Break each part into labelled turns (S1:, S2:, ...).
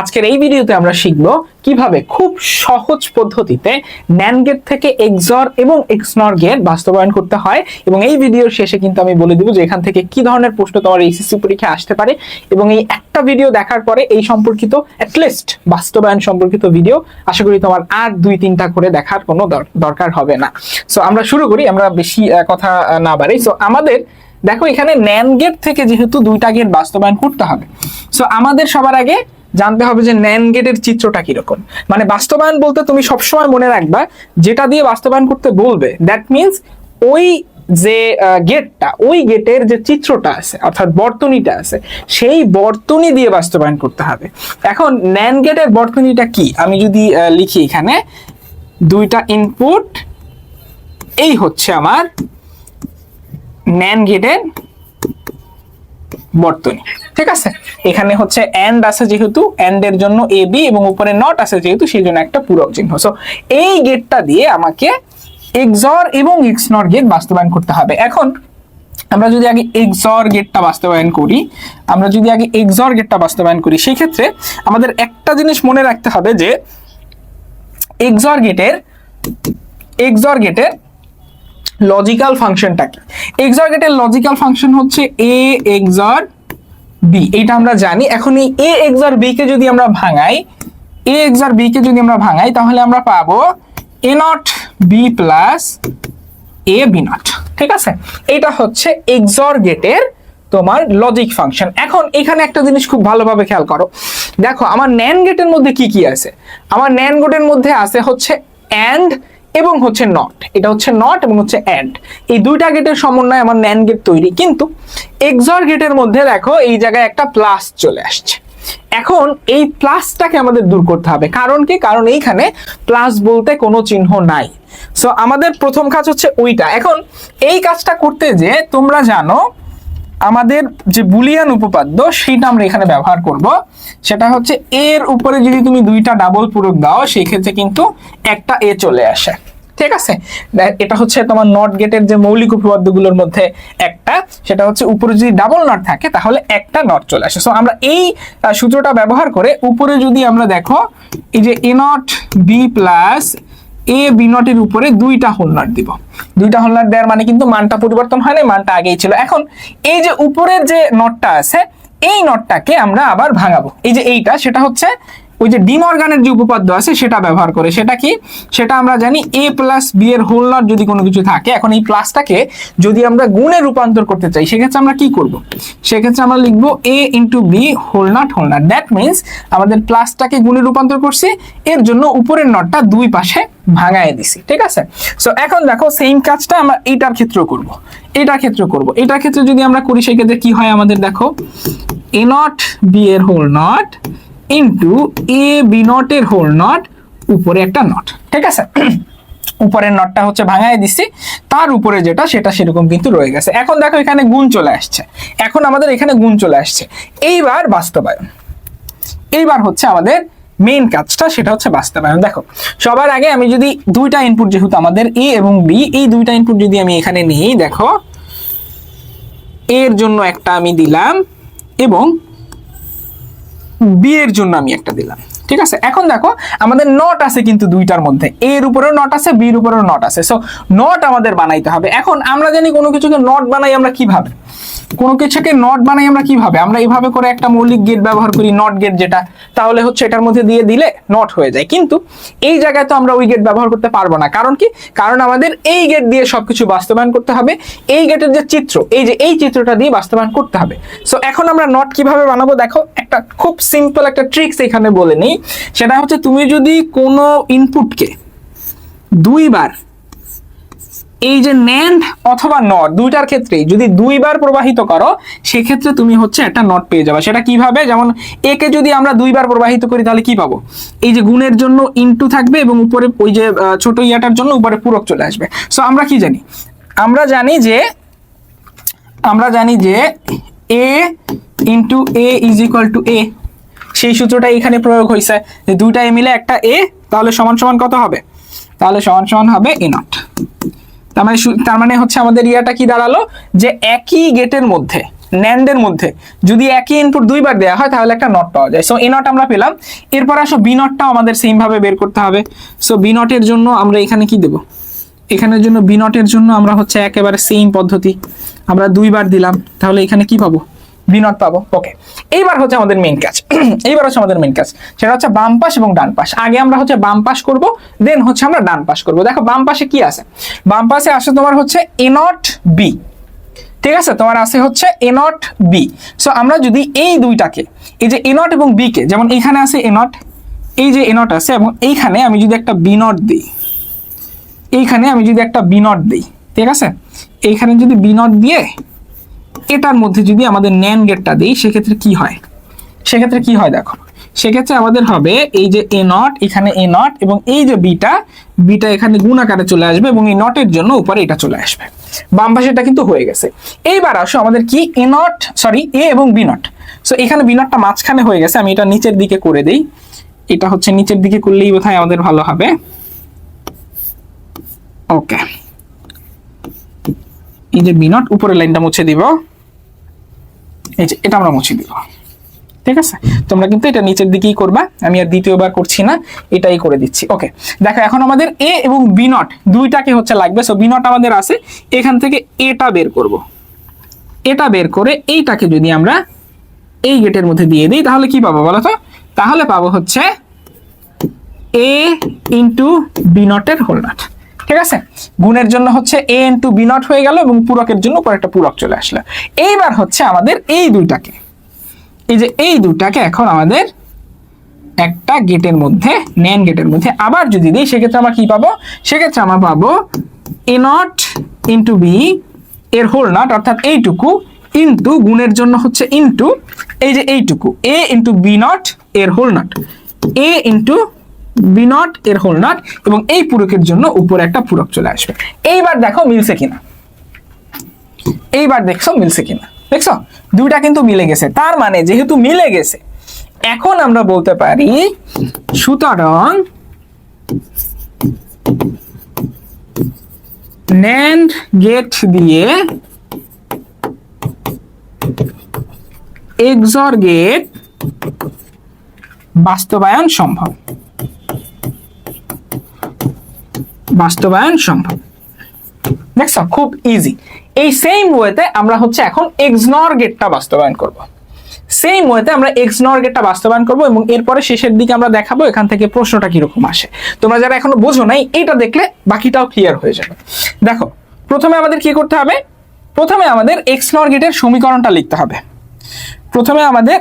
S1: আজকের এই ভিডিওতে আমরা শিখব কিভাবে খুব সহজ পদ্ধতিতে NAND গেট থেকে XOR এবং XNOR গেট বাস্তবায়ন করতে হয় এবং এই ভিডিওর শেষে কিন্তু আমি বলে দিব যে এখান থেকে কি ধরনের প্রশ্ন তোমার এইচএসসি পরীক্ষায় আসতে পারে এবং এই একটা ভিডিও দেখার পরে এই সম্পর্কিত অ্যাটলিস্ট বাস্তবায়ন সম্পর্কিত ভিডিও আশা করি তোমার আর 2-3টা করে দেখার কোনো দরকার হবে না। সো আমরা শুরু করি, আমরা বেশি কথা না বাড়াই। সো আমাদের দেখো এখানে NAND গেট থেকে যেহেতু দুইটা গেট বাস্তবায়ন করতে হবে, সো আমাদের সবার আগে জানতে হবে যে NAND গেটের চিত্রটা কিরকম। মানে বাস্তবায়ন বলতে তুমি সবসময় মনে রাখবা যেটা দিয়ে বাস্তবায়ন করতে বলবে দ্যাট মিনস ওই যে গেটটা, ওই গেটের যে চিত্রটা আছে অর্থাৎ বর্তনীটা আছে সেই বর্তনী দিয়ে বাস্তবায়ন করতে হবে। এখন NAND গেটের বর্তনীটা কি আমি যদি লিখি, এখানে দুইটা ইনপুট, এই হচ্ছে আমার NAND গেটের বর্তনী, ঠিক আছে। এখানে হচ্ছে এন্ড আছে যেহেতু এন্ড এর জন্য এ বি এবং উপরে নট আছে যেহেতু সেই জন্য একটা পূরক চিহ্ন। সো এই গেটটা দিয়ে আমাকে XOR এবং XNOR গেট বাস্তবায়ন করতে হবে। এখন আমরা যদি আগে XOR গেটটা বাস্তবায়ন করি, সেই ক্ষেত্রে আমাদের একটা জিনিস মনে রাখতে হবে যে XOR গেটের লজিক্যাল ফাংশনটা কি। XOR গেটের লজিক্যাল ফাংশন হচ্ছে A XOR B, এটা আমরা জানি। এখন এই A XOR B কে যদি আমরা ভাঙাই, তাহলে আমরা পাবো A not B plus A B not, ঠিক আছে। এটা হচ্ছে XOR গেটের তোমার লজিক ফাংশন। এখন এখানে একটা জিনিস খুব ভালোভাবে খেয়াল করো, দেখো আমার NAND গেটের মধ্যে কি কি আছে। আমার NAND গেটের মধ্যে আছে হচ্ছে AND এবং হচ্ছে নট, এটা হচ্ছে নট এবং হচ্ছে অ্যান্ড, এই দুইটা গেটের সমন্বয়ে আমার NAND গেট তৈরি। কিন্তু XOR গেটের মধ্যে দেখো এই জায়গায় একটা প্লাস চলে আসছে। এখন এই প্লাসটাকে আমাদের দূর করতে হবে, কারণ কি, কারণ এইখানে প্লাস বলতে কোনো চিহ্ন নাই। সো আমাদের প্রথম কাজ হচ্ছে ওইটা। এখন এই কাজটা করতে যে তোমরা জানো আমাদের যে বুলিয়ান উপপাদ্য সেইটা আমরা এখানে ব্যবহার করব। সেটা হচ্ছে এর উপরে যদি তুমি দুইটা ডাবল পূরক দাও সেই ক্ষেত্রে কিন্তু একটা এ চলে আসে, ঠিক আছে। এটা হচ্ছে তোমার নট গেটের যে মৌলিক উপপাদ্যগুলোর মধ্যে একটা, সেটা হচ্ছে উপরে যদি ডাবল নট থাকে তাহলে একটা নট চলে আসে। সো আমরা এই সূত্রটা ব্যবহার করে উপরে যদি আমরা দেখো এই যে A not B plus A B নটের উপরে দুইটা হোল নট দিব। দুইটা হোল নট দেওয়ার মানে কিন্তু মানটা পরিবর্তন হয় না, মানটা আগেই ছিল। এখন এই যে উপরের যে নটটা আছে এই নটটাকে আমরা আবার ভাঙাবো। এই যে এইটা, সেটা হচ্ছে ওই যে ডি মর্গানের যে উপপাদ্য আছে সেটা ব্যবহার করে। সেটা কি, সেটা আমরা জানি এ প্লাস বি এর হোল নট যদি কোনো কিছু থাকে, এখন এই প্লাসটাকে যদি আমরা গুণে রূপান্তর করতে চাই সেক্ষেত্রে আমরা কি করব, সেক্ষেত্রে আমরা লিখবো A into B whole not. That means আমাদের প্লাসটাকে গুণে রূপান্তর করছি, এর জন্য উপরের নটটা দুই পাশে ভাঙায় দিছি, ঠিক আছে। সো এখন দেখো সেম কাজটা আমরা এইটার ক্ষেত্রেও করব। এটার ক্ষেত্রে যদি আমরা করি সেক্ষেত্রে কি হয় আমাদের, দেখো এ নট বি এর whole not into A B not এর হোল নট, উপরে একটা নট, ঠিক আছে। উপরের নটটা হচ্ছে ভাঙায় দিছি, তার উপরে যেটা সেটা সেরকম কিন্তু রয়ে গেছে। এখন দেখো এখানে গুণ চলে আসছে, এইবার বাস্তবায়ন, এইবার হচ্ছে আমাদের মেইন কাজটা, সেটা হচ্ছে বাস্তবায়ন। দেখো সবার আগে আমি যদি দুইটা ইনপুট, যেহেতু আমাদের এ এবং বি, এই দুইটা ইনপুট যদি আমি এখানে নিই, দেখো এর জন্য একটা আমি দিলাম এবং বি এর জন্য আমি একটা দিলাম, ঠিক আছে। এখন দেখো আমাদের নট আছে কিন্তু দুইটার মধ্যে, এর উপরেও নট আছে, বির উপরেও নট আছে। সো নট আমাদের বানাইতে হবে। এখন আমরা জানি কোনো কিছুকে নট বানাই আমরা কিভাবে, আমরা এইভাবে করে একটা মৌলিক গেট ব্যবহার করি, নট গেট যেটা, তাহলে হচ্ছে এটার মধ্যে দিয়ে দিলে নট হয়ে যায়। কিন্তু এই জায়গায় তো আমরা ওই গেট ব্যবহার করতে পারবো না, কারণ কি, কারণ আমাদের এই গেট দিয়ে সবকিছু বাস্তবায়ন করতে হবে। এই গেটের যে চিত্র, এই চিত্রটা দিয়ে বাস্তবায়ন করতে হবে। সো এখন আমরা নট কিভাবে বানাবো, দেখো একটা খুব সিম্পল একটা ট্রিক্স এখানে বলে নিই। সেটা হচ্ছে তুমি যদি কোনো ইনপুটকে দুইবার, এই যে NAND অথবা নট দুইটার ক্ষেত্রে যদি দুইবার প্রবাহিত করো সেক্ষেত্রে তুমি হচ্ছে একটা নট পেয়ে যাবে। সেটা কিভাবে, যেমন এ কে যদি আমরা দুইবার প্রবাহিত করি তাহলে কি পাবো, এই যে গুণের জন্য ইনটু থাকবে এবং উপরে ওই যে ছোট ইয়াটার জন্য উপরে পূরক চলে আসবে। সো আমরা কি জানি, আমরা জানি যে A into A is equal to A, সেই সূত্রটা এখানে প্রয়োগ হয়েছে যে দুইটা এ মিলে একটা এ, তাহলে সমান সমান কত হবে, তাহলে সমান সমান হবে এ নট। তার মানে হচ্ছে আমাদের ইয়াটা কি দাঁড়ালো, যে একই গেটের মধ্যে ন্যান্ডের মধ্যে যদি একই ইনপুট দুইবার দেওয়া হয় তাহলে একটা নট পাওয়া যায়। সো এ নট আমরা পেলাম। এরপর আসো বি নটটাও আমাদের সেম ভাবে বের করতে হবে। সো বি নটের জন্য আমরা এখানে কি দেব, এখানের জন্য বি নটের জন্য আমরা হচ্ছে একেবারে সেম পদ্ধতি, আমরা দুইবার দিলাম, তাহলে এখানে কি পাবো, বি নট পাবো। ওকে, এইবার হচ্ছে আমাদের মেইন কাজ এইবার হচ্ছে আমাদের মেইন কাজ, সেটা হচ্ছে বাম পাশ এবং ডান পাশ। আগে আমরা হচ্ছে বাম পাশ করব, দেন হচ্ছে আমরা ডান পাশ করব। দেখো বাম পাশে কি আছে, বাম পাশে আসে তোমার হচ্ছে এ নট বি, ঠিক আছে, তোমার আছে হচ্ছে এ নট বি। সো আমরা যদি এই দুইটাকে, এই যে এ নট এবং বি কে, যেমন এখানে আছে এ নট, এই যে এ নট আছে, এবং এইখানে আমি যদি একটা বি নট দিই, এইখানে আমি যদি একটা বি নট দিই, ঠিক আছে, এইখানে যদি বি নট দিয়ে এটার মধ্যে যদি আমাদের ন্যান্ড গেটটা দিই, সেক্ষেত্রে কি হয়, সেক্ষেত্রে কি হয় দেখো, সেক্ষেত্রে আমাদের হবে এই যে এ নট, এখানে এ নট, এবং এই যে বিটা, বিটা এখানে গুণ আকারে চলে আসবে, এবং এই নটের জন্য উপরে এটা চলে আসবে। বাম পাশেটা কিন্তু হয়ে গেছে। এইবার আসো আমাদের কি এ নট, সরি এ এবং বি নট। সো এখানে বি নটটা মাঝখানে হয়ে গেছে, আমি এটা নিচের দিকে করে দেই, এটা হচ্ছে নিচের দিকে করলেই বোধহয় আমাদের ভালো হবে। ওকে, এই যে বি নট উপরের লাইনটা মুছে দিব, এই যে এটা আমরা মুছে দিব, ঠিক আছে। তোমরা কিন্তু এটা নিচের দিকেই করবা, আমি আর দ্বিতীয়বার করছি না, এটাই করে দিচ্ছি। ওকে, দেখো এখন আমাদের এ এবং বি নট দুইটাকে হচ্ছে লাগবে। সো বি নট আমাদের আছে, এখান থেকে এটা বের করব, এটা বের করে এইটাকে যদি আমরা এই গেটের মধ্যে দিয়ে দিই তাহলে কি পাবো বলো তো, তাহলে পাবো হচ্ছে এ ইন্টু বি নটের হোল নট, ঠিক আছে। গুণের জন্য হচ্ছে এ ইন্টু বি নট হয়ে গেল, এবং পূরকের জন্য উপর একটা পূরক চলে আসলো। এইবার হচ্ছে আমাদের এই দুইটাকে, এই যে এই দুটাকে এখন আমাদের একটা গেটের মধ্যে, ন্যান্ড গেটের মধ্যে আবার যদি দিই, সেক্ষেত্রে আমরা কি পাবো, সেক্ষেত্রে আমরা পাবো এ নট ইন্টু বি এর হোল নট, অর্থাৎ এইটুকু, ইন্টু গুণের জন্য হচ্ছে ইন্টু এই যে এইটুকু এ ইন্টু বি নট এর whole not, A into B not এর হোল নট, এবং এই পূরকের জন্য উপরে একটা পূরক চলে আসবে। এইবার দেখো মিলছে কিনা, এইবার দেখছো মিলছে কিনা, দেখছো দুইটা কিন্তু মিলে গেছে। তার মানে যেহেতু মিলে গেছে, এখন আমরা বলতে পারি সুতরাং NAND গেট দিয়ে XOR গেট বাস্তবায়ন সম্ভব, বাস্তবায়ন সম্ভব। দেখছো খুব ইজি। এই সেম ওয়েতে আমরা হচ্ছে এখন XNOR গেটটা বাস্তবায়ন করব, সেম ওয়েতে আমরা XNOR গেটটা বাস্তবায়ন করব, এবং এরপরে শেষের দিকে আমরা দেখাবো এখান থেকে প্রশ্নটা কিরকম আসে। তোমরা যারা এখনো বোঝো নাই, এটা দেখলে বাকিটাও ক্লিয়ার হয়ে যাবে। দেখো প্রথমে আমাদের কি করতে হবে, প্রথমে আমাদের XNOR গেটের সমীকরণটা লিখতে হবে। প্রথমে আমাদের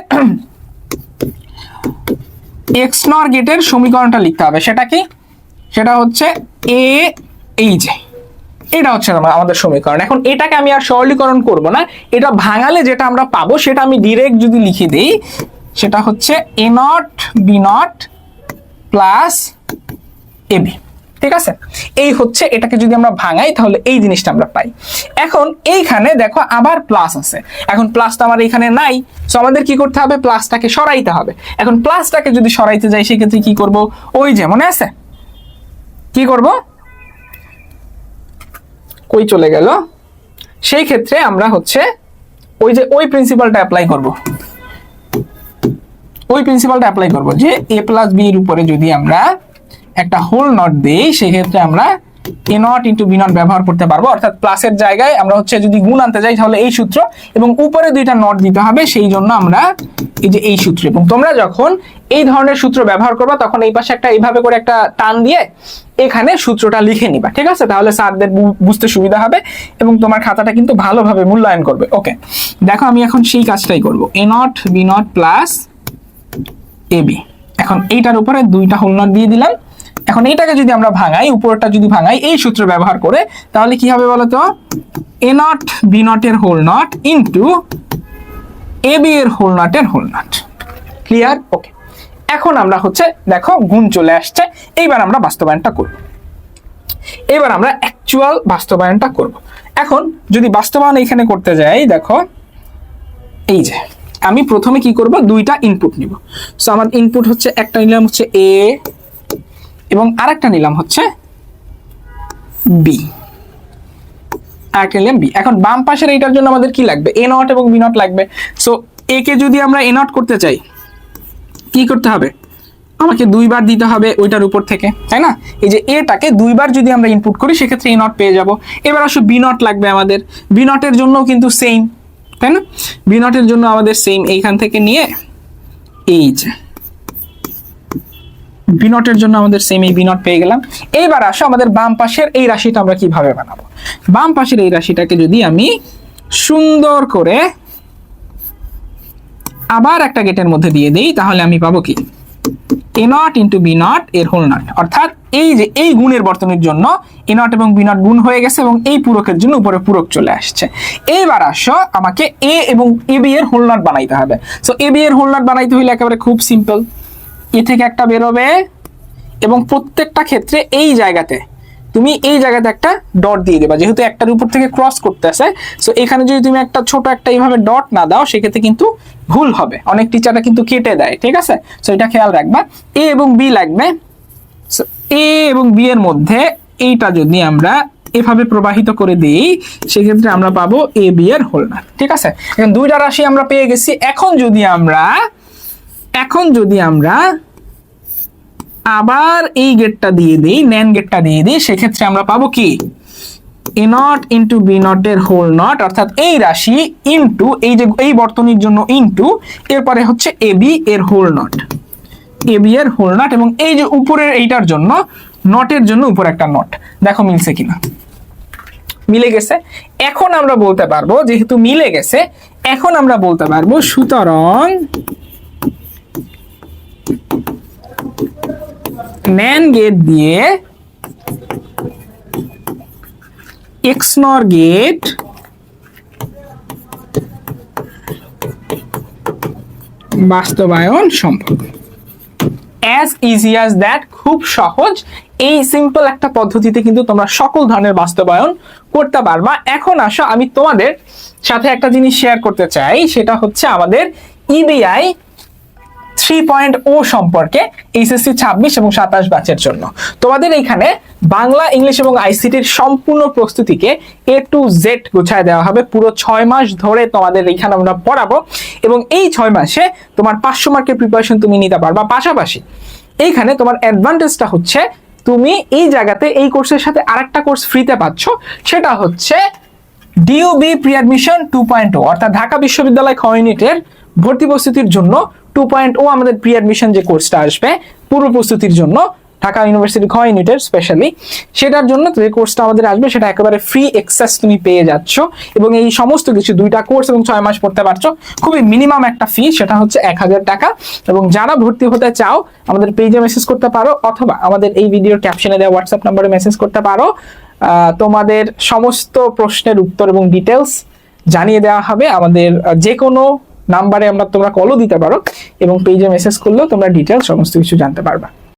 S1: XNOR গেটের সমীকরণটা লিখতে হবে, সেটা কি, সেটা হচ্ছে এ, এই যে এটা হচ্ছে আমাদের সমীকরণ। এখন এটাকে আমি আর সরলীকরণ করব না, এটা ভাঙালে যেটা আমরা পাবো সেটা আমি ডিরেক্ট যদি লিখে দেই, সেটা হচ্ছে A not B not plus A B, ঠিক আছে। এই হচ্ছে এটাকে যদি আমরা ভাঙাই তাহলে এই জিনিসটা আমরা পাই। এখন এইখানে দেখো আবার প্লাস আছে, এখন প্লাসটা আমার এখানে নাই, সো আমাদের কি করতে হবে, প্লাসটাকে সরাইতে হবে। এখন প্লাসটাকে যদি সরাইতে যাই সেক্ষেত্রে কি করব, ওই যে মনে আছে কি করব, কই চলে গেল, সেই ক্ষেত্রে আমরা হচ্ছে ওই যে ওই প্রিন্সিপালটা অ্যাপ্লাই করব, ওই প্রিন্সিপালটা অ্যাপ্লাই করব যে a প্লাস b এর উপরে যদি আমরা একটা হোল নট দেই, সেক্ষেত্রে আমরা a not into B not ব্যবহার করতে পারবো। অর্থাৎ প্লাসের জায়গায় আমরা হচ্ছে যদি গুণ আনতে যাই তাহলে এই সূত্র, এবং উপরে দুইটা নট দিতে হবে, সেই জন্য আমরা এই যে এই সূত্র। এবং তোমরা যখন এই ধরনের সূত্র ব্যবহার করবা তখন এই পাশে একটা এইভাবে করে একটা টান দিয়ে এখানে সূত্রটা লিখে নিবা, ঠিক আছে, তাহলে স্যারদের বুঝতে সুবিধা হবে এবং তোমার খাতাটা কিন্তু ভালোভাবে মূল্যায়ন করবে। ওকে, দেখো আমি এখন সেই কাজটাই করব, a not B not plus AB. এখন এইটার উপরে দুইটা হোল নট দিয়ে দিলাম। এখন এইটাকে যদি আমরা ভাঙাই, উপরটা যদি ভাঙাই এই সূত্র ব্যবহার করে, তাহলে কি হবে বলতো, এ নট বি নটের হোল নট ইন্টু এবি এর হোল নটের হোল নট। ক্লিয়ার? ওকে, এখন আমরা হচ্ছে দেখো গুণ চলে আসছে। এইবার আমরা বাস্তবায়নটা করব, এবার আমরা অ্যাকচুয়াল বাস্তবায়নটা করব। এখন যদি বাস্তবায়ন এখানে করতে যাই, দেখো এই যে আমি প্রথমে কি করব, দুইটা ইনপুট নিব। সো আমার ইনপুট হচ্ছে একটা নিলাম হচ্ছে এ এবং আরেকটা নিলাম হচ্ছে বি। আরেকটা নিলাম বি। এখন বাম পাশের এইটার জন্য আমাদের কি লাগবে, এ নট এবং বি নট লাগবে। সো এ কে যদি আমরা এ নট করতে চাই কি করতে হবে, আমাকে 2 বার দিতে হবে ওইটার উপর থেকে, তাই না? এই যে এটাকে 2 বার যদি আমরা ইনপুট করি সেক্ষেত্রে এ নট পেয়ে যাব। এবার আসো বি নট লাগবে আমাদের, বি নটের জন্য কিন্তু সেম, তাই না? বি নটের জন্য আমাদের সেম, এইখান থেকে নিয়ে এই যে বি নটের জন্য আমাদের সেম, এই বি নট পেয়ে গেলাম। এইবার আসো আমাদের বাম পাশের এই রাশিটা আমরা কিভাবে বানাবো। বাম পাশের এই রাশিটাকে যদি আমি সুন্দর করে আবার একটা গেটের মধ্যে দিয়ে দেই তাহলে আমি পাবো কি, এ নট ইন্টু বি নট এর হোল নট। অর্থাৎ এই যে এই গুণের বর্তনীর জন্য এ নট এবং বি নট গুণ হয়ে গেছে এবং এই পূরকের জন্য উপরে পূরক চলে আসছে। এইবার আসো আমাকে এ এবং এ বি এর হোল নট বানাইতে হবে। সো এ বি এর হোল নট বানাইতে হইলে একেবারে খুব সিম্পল, এ থেকে একটা বেরোবে এবং প্রত্যেকটা ক্ষেত্রে এই জায়গাতে তুমি এই জায়গাতে একটা ডট দিয়ে দেবা, যেহেতু একটার উপর থেকে ক্রস করতে আসে। সো এখানে যদি তুমি একটা ছোট একটা এইভাবে ডট না দাও সেক্ষেত্রে কিন্তু ভুল হবে, অনেক টিচাররা কিন্তু কেটে দেয়, ঠিক আছে? সো এটা খেয়াল রাখবা। এ এবং বি লাগবে, সো এ এবং বি এর মধ্যে এইটা যদি আমরা এভাবে প্রবাহিত করে দিই সেক্ষেত্রে আমরা পাবো এ বি এর হোল নট, ঠিক আছে? এখন দুইটা রাশি আমরা পেয়ে গেছি। এখন যদি আমরা আবার এই গেটটা দিয়ে দিই, ন্যান গেটটা দিয়ে দিই, সেক্ষেত্রে আমরা পাবো কি, এ নট ইন্টু বি নট এর হোল নট, অর্থাৎ এই রাশি ইন্টু এই যে এই বর্তনীর জন্য ইন্টু এরপরে হচ্ছে এ বি এর হোল নট, এ বি এর হোল নট, এবং এই যে উপরের এইটার জন্য নটের জন্য উপর একটা নট। দেখো মিলছে কিনা, মিলে গেছে। এখন আমরা বলতে পারবো, যেহেতু মিলে গেছে, এখন আমরা বলতে পারবো সুতরাং ন্যান গেট দিয়ে XNOR গেট বাস্তবায়ন সম্ভব। অ্যাজ ইজি অ্যাজ দ্যাট, খুব সহজ। এই সিম্পল একটা পদ্ধতিতে কিন্তু তোমরা সকল ধরনের বাস্তবায়ন করতে পারবা। এখন আসো আমি তোমাদের সাথে একটা জিনিস শেয়ার করতে চাই, সেটা হচ্ছে আমাদের ইবিআই 3.0 সম্পর্কে এইচএসসি 26 এবং 27 ব্যাচের জন্য। তোমাদের এইখানে বাংলা, ইংলিশ এবং আইসিটির সম্পূর্ণ প্রস্তুতিকে A to Z গুছায় দেওয়া হবে। পুরো 6 মাস ধরে তোমাদের এইখানে আমরা পড়াবো এবং এই 6 মাসে তোমার 500 মার্কের প্রিপারেশন তুমি নিতে পারবা। পাশাপাশি এইখানে তোমার অ্যাডভান্টেজটা হচ্ছে তুমি এই জায়গাতে এই কোর্সের সাথে আরেকটা কোর্স ফ্রিতে পাচ্ছ, সেটা হচ্ছে ডিইউবি প্রি অ্যাডমিশন 2.0, অর্থাৎ ঢাকা বিশ্ববিদ্যালয় খ ইউনিটের ভর্তি প্রস্তুতির জন্য 2.0 আমাদের প্রি অ্যাডমিশন যে কোর্সটা আসবে পূর্ব প্রস্তুতির জন্য ঢাকা ইউনিভার্সিটি খ ইউনিটের স্পেশালি, সেটার জন্য যে কোর্সটা আমাদের আসবে সেটা একেবারে ফ্রি অ্যাক্সেস তুমি পেয়ে যাচ্ছ এবং এই সমস্ত কিছু 2টা কোর্স এবং 6 মাস পড়তে পারছো। খুবই মিনিমাম একটা ফি, সেটা হচ্ছে 1000 টাকা। এবং যারা ভর্তি হতে চাও আমাদের পেজে মেসেজ করতে পারো অথবা আমাদের এই ভিডিওর ক্যাপশনে দেওয়া হোয়াটসঅ্যাপ নম্বরে মেসেজ করতে পারো। তোমাদের সমস্ত প্রশ্নের উত্তর এবং ডিটেলস জানিয়ে দেওয়া হবে। আমাদের যে কোনো নাম্বারে তোমরা কলও দিতে পারো এবং পেজে মেসেজ করলেও তোমরা ডিটেলস সমস্ত কিছু জানতে পারবা।